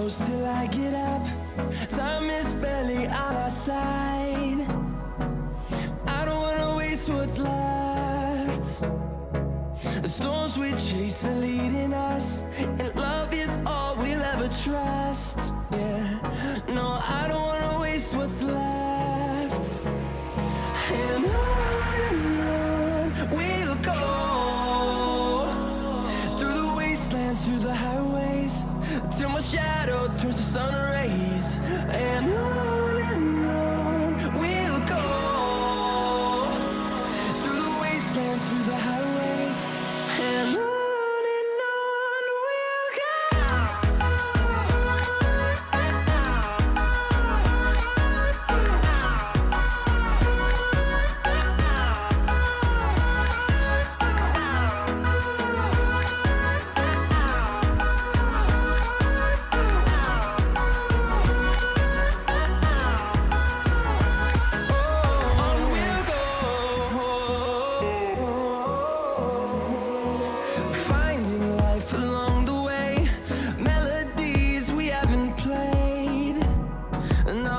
close till I get up. Time is barely on our side. I don't wanna waste what's left. The storms we chase are leading us, and love is all we'll ever trust. Yeah, no, I don't wanna waste what's left. And on we'll go, through the wastelands, through the highways, till my shadow turns to sun rays. And on we'll go, through the wastelands, through the highways, and on we'll go. Finding life along the way, melodies we haven't played. No,